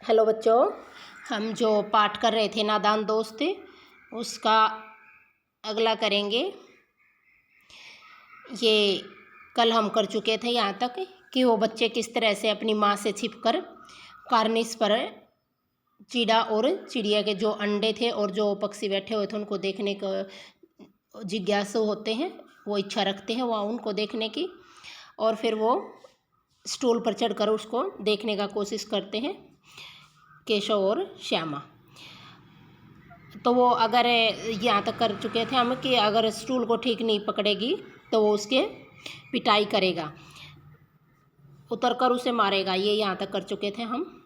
Hello बच्चों, हम जो पाठ कर रहे थे नादान दोस्त उसका अगला करेंगे। ये कल हम कर चुके थे यहाँ तक कि वो बच्चे किस तरह से अपनी माँ से छिपकर कार्निस पर चिड़ा और चिड़िया के जो अंडे थे और जो पक्षी बैठे हुए थे उनको देखने को जिज्ञासु होते हैं, वो इच्छा रखते हैं वहाँ उनको देखने की, और फिर वो स्टूल पर चढ़कर उसको देखने का कोशिश करते हैं, केशव और श्यामा। तो वो अगर यहाँ तक कर चुके थे हम कि अगर स्टूल को ठीक नहीं पकड़ेगी तो वो उसके पिटाई करेगा, उतर कर उसे मारेगा। ये यहाँ तक कर चुके थे हम।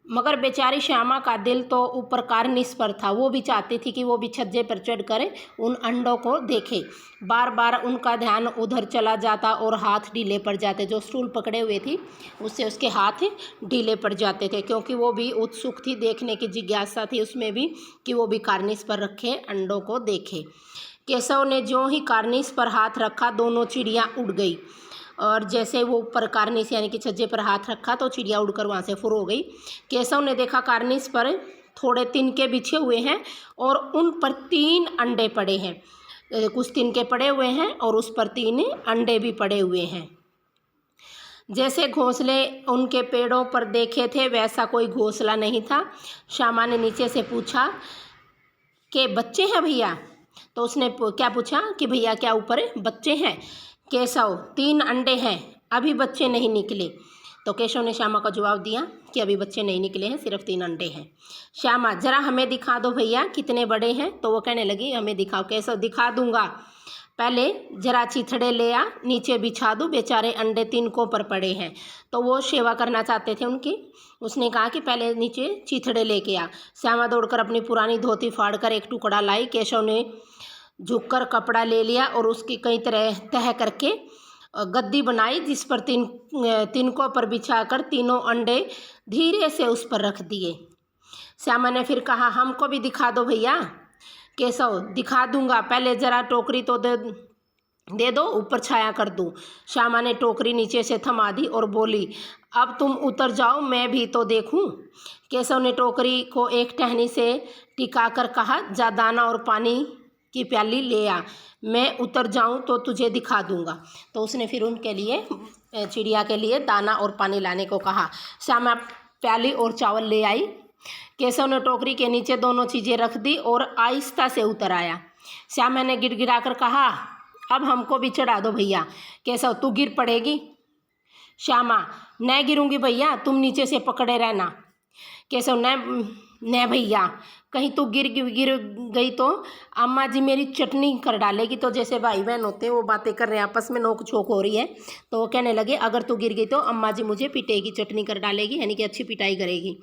मगर बेचारी श्यामा का दिल तो ऊपर कार्निस पर था। वो भी चाहती थी कि वो भी छज्जे पर चढ़कर उन अंडों को देखे। बार बार उनका ध्यान उधर चला जाता और हाथ ढीले पड़ जाते। जो स्टूल पकड़े हुए थी उससे उसके हाथ ढीले पड़ जाते थे, क्योंकि वो भी उत्सुक थी, देखने की जिज्ञासा थी उसमें भी कि वो भी कार्निस पर रखे अंडों को देखे। केशव ने ज्यों ही कार्निस पर हाथ रखा दोनों चिड़ियाँ उड़ गई, और जैसे वो ऊपर कार्निस यानी कि छज्जे पर हाथ रखा तो चिड़िया उड़कर वहाँ से फुर हो गई। केशव ने देखा कार्निस पर थोड़े तिनके बिछे हुए हैं और उन पर 3 अंडे पड़े हैं। कुछ तिनके पड़े हुए हैं और उस पर 3 अंडे भी पड़े हुए हैं। जैसे घोंसले उनके पेड़ों पर देखे थे वैसा कोई घोंसला नहीं था। श्यामा ने नीचे से पूछा कि बच्चे हैं भैया? तो उसने क्या पूछा कि भैया क्या ऊपर बच्चे हैं? केशव 3 अंडे हैं, अभी बच्चे नहीं निकले। तो केशव ने श्यामा को जवाब दिया कि अभी बच्चे नहीं निकले हैं, सिर्फ 3 अंडे हैं। श्यामा ज़रा हमें दिखा दो भैया कितने बड़े हैं। तो वो कहने लगी हमें दिखाओ। केशव दिखा दूंगा, पहले ज़रा चिथड़े ले आ, नीचे बिछा दूँ, बेचारे अंडे तिनकों पर पड़े हैं। तो वो सेवा करना चाहते थे उनकी। उसने कहा कि पहले नीचे चिथड़े लेके आ। श्यामा दौड़कर अपनी पुरानी धोती फाड़कर एक टुकड़ा लाई। केशव ने झुककर कपड़ा ले लिया और उसकी कई तरह तह करके गद्दी बनाई, जिस पर तिनकों पर बिछाकर तीनों अंडे धीरे से उस पर रख दिए। श्यामा ने फिर कहा हमको भी दिखा दो भैया। केशव दिखा दूंगा, पहले ज़रा टोकरी तो दे दो, ऊपर छाया कर दूं। श्यामा ने टोकरी नीचे से थमा दी और बोली अब तुम उतर जाओ, मैं भी तो देखूं। केशव ने टोकरी को एक टहनी से टिकाकर कहा जा दाना और पानी की प्याली ले आ, मैं उतर जाऊं तो तुझे दिखा दूंगा। तो उसने फिर उनके लिए चिड़िया के लिए दाना और पानी लाने को कहा। श्यामा प्याली और चावल ले आई। केशव ने टोकरी के नीचे दोनों चीज़ें रख दी और आहिस्ता से उतर आया। श्यामा ने गिड़गिड़ाकर कहा अब हमको भी चढ़ा दो भैया। केशव तू गिर पड़ेगी। श्यामा न गिरूंगी भैया, तुम नीचे से पकड़े रहना। केशव न भैया, कहीं तू गिर गई तो अम्मा जी मेरी चटनी कर डालेगी। तो जैसे भाई बहन होते हैं वो बातें कर रहे हैं, आपस में नोक झोंक हो रही है। तो वो कहने लगे अगर तू गिर गई तो अम्मा जी मुझे पीटेगी, चटनी कर डालेगी, यानी कि अच्छी पिटाई करेगी।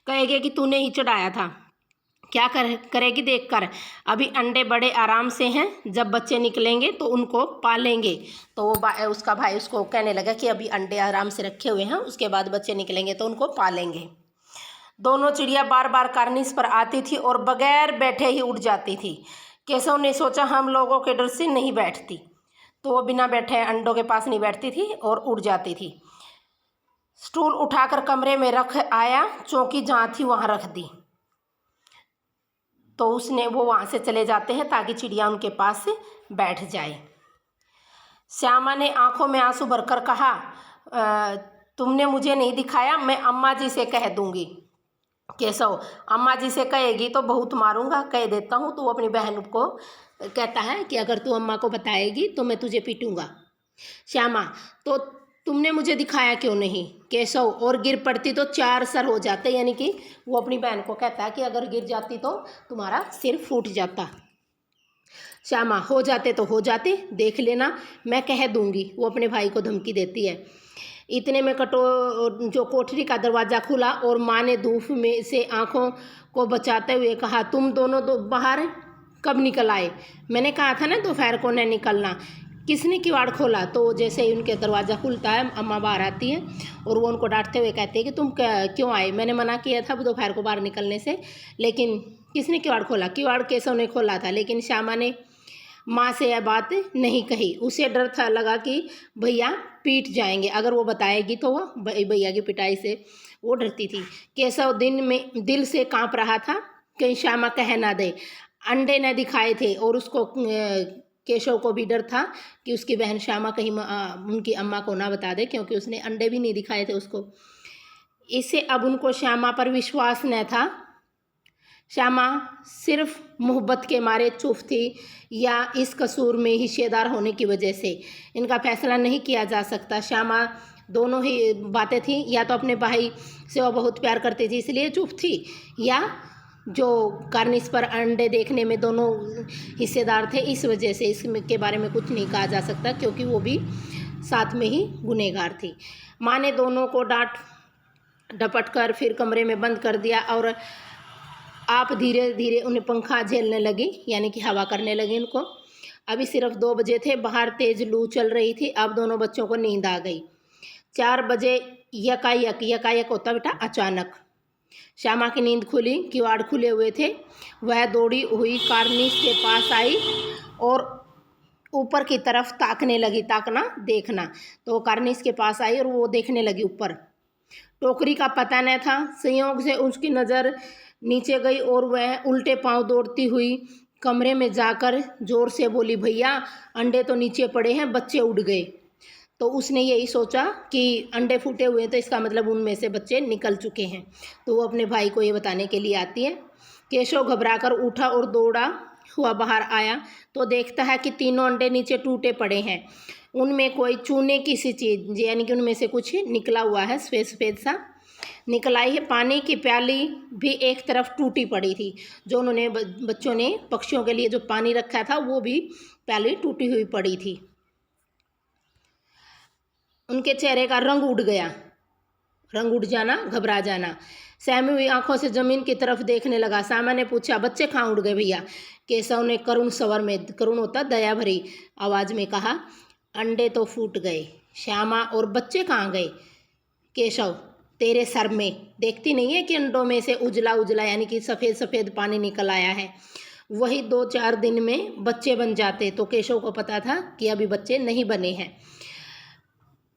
कहेगी कि तूने ही चढ़ाया था, क्या करेगी देख कर। अभी अंडे बड़े आराम से हैं, जब बच्चे निकलेंगे तो उनको पालेंगे। तो वो उसका भाई उसको कहने लगा कि अभी अंडे आराम से रखे हुए हैं, उसके बाद बच्चे निकलेंगे तो उनको पालेंगे। दोनों चिड़िया बार बार कार्निस पर आती थी और बगैर बैठे ही उड़ जाती थी। केशव ने सोचा हम लोगों के डर से नहीं बैठती, तो वो बिना बैठे अंडों के पास नहीं बैठती थी और उड़ जाती थी। स्टूल उठाकर कमरे में रख आया, चौकी जहाँ थी वहाँ रख दी। तो वो वहाँ से चले जाते हैं ताकि चिड़िया उनके पास बैठ जाए। श्यामा ने आंखों में आंसू भरकर कहा तुमने मुझे नहीं दिखाया, मैं अम्मा जी से कह दूंगी। केशव अम्मा जी से कहेगी तो बहुत मारूंगा, कह देता हूँ। तो वो अपनी बहन को कहता है कि अगर तू अम्मा को बताएगी तो मैं तुझे पीटूंगा। श्यामा तो तुमने मुझे दिखाया क्यों नहीं? केशव और गिर पड़ती तो 4 सर हो जाते, यानी कि वो अपनी बहन को कहता है कि अगर गिर जाती तो तुम्हारा सिर फूट जाता। श्यामा हो जाते तो हो जाते, देख लेना, मैं कह दूंगी। वो अपने भाई को धमकी देती है। इतने में जो कोठरी का दरवाज़ा खुला और माँ ने धूप में से आँखों को बचाते हुए कहा तुम दोनों बाहर कब निकल आए? मैंने कहा था ना दोपहर को न निकलना। किसने किवाड़ खोला? तो जैसे ही उनके दरवाज़ा खुलता है अम्मा बाहर आती है और वो उनको डांटते हुए कहते हैं कि तुम क्यों आए? मैंने मना किया था दोपहर को बाहर निकलने से, लेकिन किसने किवाड़ खोला? किवाड़ केशव ने खोला था, लेकिन श्यामा ने माँ से यह बात नहीं कही। उसे डर था, लगा कि भैया पीट जाएंगे, अगर वो बताएगी तो वो भैया की पिटाई से वो डरती थी। केशव दिल से कांप रहा था, कहीं श्यामा कह ना दे। अंडे न दिखाए थे और उसको केशव को भी डर था कि उसकी बहन श्यामा कहीं उनकी अम्मा को ना बता दे, क्योंकि उसने अंडे भी नहीं दिखाए थे उसको। इससे अब उनको श्यामा पर विश्वास न था। श्यामा सिर्फ मोहब्बत के मारे चुप थी या इस कसूर में हिस्सेदार होने की वजह से, इनका फैसला नहीं किया जा सकता। श्यामा दोनों ही बातें थी, या तो अपने भाई से वो बहुत प्यार करती थी इसलिए चुप थी, या जो कार्निस पर अंडे देखने में दोनों हिस्सेदार थे इस वजह से। इसके बारे में कुछ नहीं कहा जा सकता, क्योंकि वो भी साथ में ही गुनहगार थी। माँ ने दोनों को डांट डपट कर फिर कमरे में बंद कर दिया और आप धीरे धीरे उन्हें पंखा झेलने लगी, यानी कि हवा करने लगी उनको। अभी सिर्फ 2 बजे थे, बाहर तेज लू चल रही थी। अब दोनों बच्चों को नींद आ गई। 4 बजे यकायक होता बेटा अचानक श्यामा की नींद खुली। किवाड़ खुले हुए थे। वह दौड़ी हुई कार्निस के पास आई और ऊपर की तरफ ताकने लगी, ताकना देखना। तो वो कार्निस के पास आई और वो देखने लगी ऊपर। टोकरी का पता न था। संयोग से उसकी नज़र नीचे गई और वह उल्टे पांव दौड़ती हुई कमरे में जाकर जोर से बोली, भैया अंडे तो नीचे पड़े हैं, बच्चे उड़ गए। तो उसने यही सोचा कि अंडे फूटे हुए हैं तो इसका मतलब उनमें से बच्चे निकल चुके हैं। तो वो अपने भाई को ये बताने के लिए आती है। केशव घबराकर उठा और दौड़ा हुआ बाहर आया तो देखता है कि तीनों अंडे नीचे टूटे पड़े हैं। उनमें कोई चूने की सी चीज़, यानी कि उनमें से कुछ निकला हुआ है, सफ़ेद सफ़ेद सा निकल आई है। पानी की प्याली भी एक तरफ टूटी पड़ी थी। जो उन्होंने बच्चों ने पक्षियों के लिए जो पानी रखा था वो भी प्याली टूटी हुई पड़ी थी। उनके चेहरे का रंग उड़ गया। रंग उड़ जाना, घबरा जाना। सहमी हुई आंखों से जमीन की तरफ देखने लगा। श्यामा ने पूछा, बच्चे कहाँ उड़ गए भैया? केशव ने करुण स्वर में, करुण होता दया भरी आवाज़ में कहा, अंडे तो फूट गए श्यामा, और बच्चे कहाँ गए? केशव, तेरे सर में देखती नहीं है कि अंडों में से उजला उजला, यानी कि सफ़ेद सफ़ेद पानी निकल आया है। वही 2-4 दिन में बच्चे बन जाते। तो केशव को पता था कि अभी बच्चे नहीं बने हैं।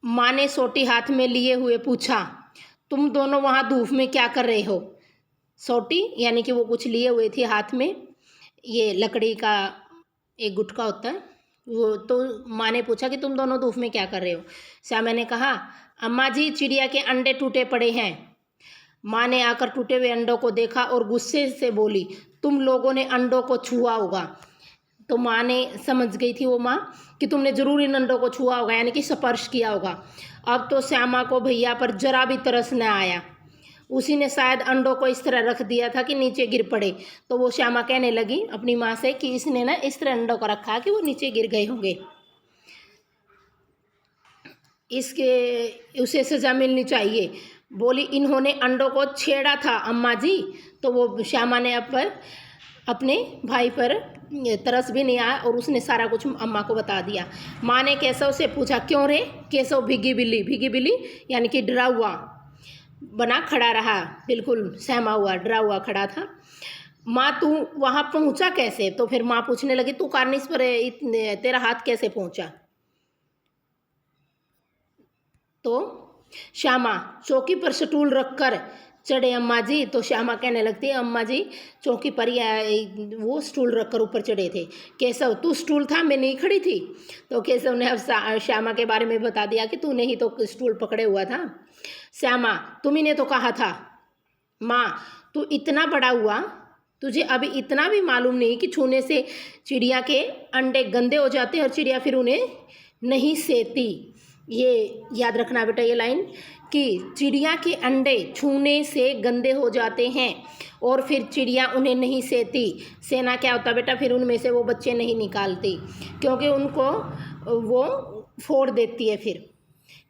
माँ ने सोटी हाथ में लिए हुए पूछा, तुम दोनों वहाँ धूप में क्या कर रहे हो? सोटी यानी कि वो कुछ लिए हुए थे हाथ में, ये लकड़ी का एक गुटका होता है वो। तो माँ ने पूछा कि तुम दोनों धूप में क्या कर रहे हो? श्यामा ने कहा, अम्मा जी चिड़िया के अंडे टूटे पड़े हैं। माँ ने आकर टूटे हुए अंडों को देखा और गुस्से से बोली, तुम लोगों ने अंडों को छुआ होगा। तो माँ ने समझ गई थी वो माँ कि तुमने ज़रूर इन अंडों को छुआ होगा, यानी कि स्पर्श किया होगा। अब तो श्यामा को भैया पर जरा भी तरस न आया। उसी ने शायद अंडों को इस तरह रख दिया था कि नीचे गिर पड़े। तो वो श्यामा कहने लगी अपनी माँ से कि इसने ना इस तरह अंडों को रखा कि वो नीचे गिर गए होंगे, इसके उसे सज़ा मिलनी चाहिए। बोली, इन्होंने अंडों को छेड़ा था अम्मा जी। तो वो श्यामा ने अपने भाई पर तरस भी नहीं आया और उसने सारा कुछ अम्मा को बता दिया। माँ ने केशव से पूछा, क्यों रे? केशव भीगी बिल्ली यानी कि डरा हुआ बना खड़ा रहा, बिल्कुल सहमा हुआ, डरा हुआ खड़ा था। माँ तू वहाँ पहुँचा कैसे? तो फिर माँ पूछने लगी, तू कार्निस पर तेरा हाथ कैसे पहुँचा? तो श्यामा, चौकी पर स्टूल रखकर चढ़े अम्मा जी। तो श्यामा कहने लगती है, अम्मा जी चौकी पर ही वो स्टूल रखकर ऊपर चढ़े थे। केशव, तू स्टूल था, मैं नहीं खड़ी थी। तो केशव ने अब श्यामा के बारे में बता दिया कि तूने ही तो स्टूल पकड़े हुआ था। श्यामा, तुम्ही ने तो कहा था। माँ, तू इतना बड़ा हुआ, तुझे अभी इतना भी मालूम नहीं कि छूने से चिड़िया के अंडे गंदे हो जाते हैं और चिड़िया फिर उन्हें नहीं सेती। ये याद रखना बेटा, ये लाइन कि चिड़िया के अंडे छूने से गंदे हो जाते हैं और फिर चिड़िया उन्हें नहीं सेती। सेना क्या होता बेटा? फिर उनमें से वो बच्चे नहीं निकालती, क्योंकि उनको वो फोड़ देती है फिर।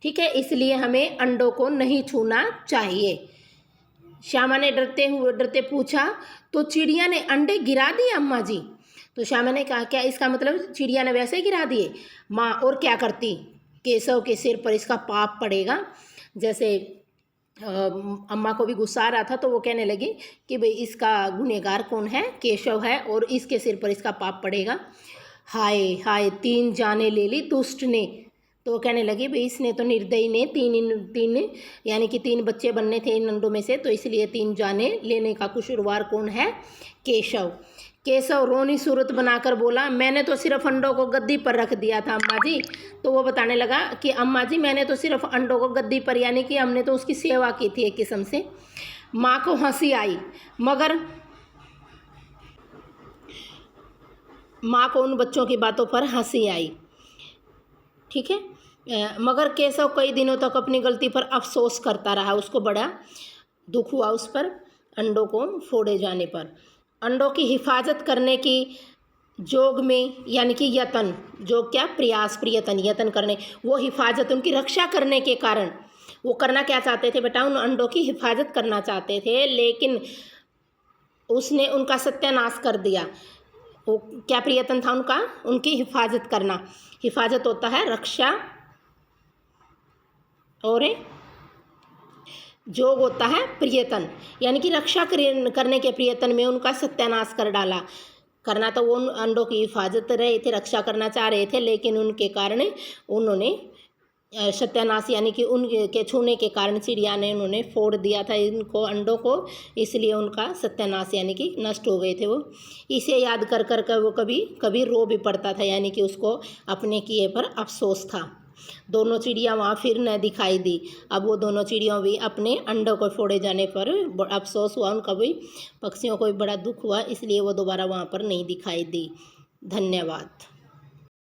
ठीक है, इसलिए हमें अंडों को नहीं छूना चाहिए। श्यामा ने डरते पूछा, तो चिड़िया ने अंडे गिरा दिए अम्मा जी? तो श्यामा ने कहा, क्या इसका मतलब चिड़िया ने वैसे ही गिरा दिए? माँ, और क्या करती? केशव के सिर पर इसका पाप पड़ेगा। जैसे अम्मा को भी गुस्सा आ रहा था तो वो कहने लगी कि भाई इसका गुनहगार कौन है? केशव है, और इसके सिर पर इसका पाप पड़ेगा। हाय हाय 3 जाने ले ली दुष्ट ने। तो कहने लगी भाई इसने तो निर्दयी ने तीन यानी कि 3 बच्चे बनने थे इन अंडों में से, तो इसलिए 3 जाने लेने का कसूरवार कौन है? केशव। केशव रोनी सूरत बनाकर बोला, मैंने तो सिर्फ अंडों को गद्दी पर रख दिया था अम्मा जी। तो वो बताने लगा कि अम्मा जी मैंने तो सिर्फ अंडों को गद्दी पर, यानी कि हमने तो उसकी सेवा की थी एक किस्म से। माँ को हंसी आई, मगर माँ को उन बच्चों की बातों पर हंसी आई। ठीक है। मगर केशव कई दिनों तक अपनी गलती पर अफसोस करता रहा। उसको बड़ा दुख हुआ उस पर, अंडों को फोड़े जाने पर। अंडों की हिफाजत करने की जोग में, यानी कि यतन, जो क्या प्रयास, प्रयत्न, यतन करने, वो हिफाजत, उनकी रक्षा करने के कारण वो करना क्या चाहते थे बेटा? उन अंडों की हिफाजत करना चाहते थे, लेकिन उसने उनका सत्यानाश कर दिया। वो क्या प्रयत्न था उनका? उनकी हिफाजत करना। हिफाजत होता है रक्षा, और जोग होता है प्रयत्न, यानी कि रक्षा करने के प्रयत्न में उनका सत्यानाश कर डाला। करना तो वो उन अंडों की हिफाजत रहे थे, रक्षा करना चाह रहे थे, लेकिन उनके कारण उन्होंने सत्यानाश, यानी कि उनके छूने के कारण चिड़िया ने उन्होंने फोड़ दिया था इनको, अंडों को, इसलिए उनका सत्यानाश, यानी कि नष्ट हो गए थे वो। इसे याद कर कर कर वो कभी कभी रो भी पड़ता था, यानी कि उसको अपने किए पर अफसोस था। दोनों चिड़िया वहाँ फिर न दिखाई दी। अब वो दोनों चिड़ियों भी अपने अंडों को फोड़े जाने पर अफसोस हुआ, उनका भी, पक्षियों को भी बड़ा दुख हुआ, इसलिए वो दोबारा वहाँ पर नहीं दिखाई दी। धन्यवाद।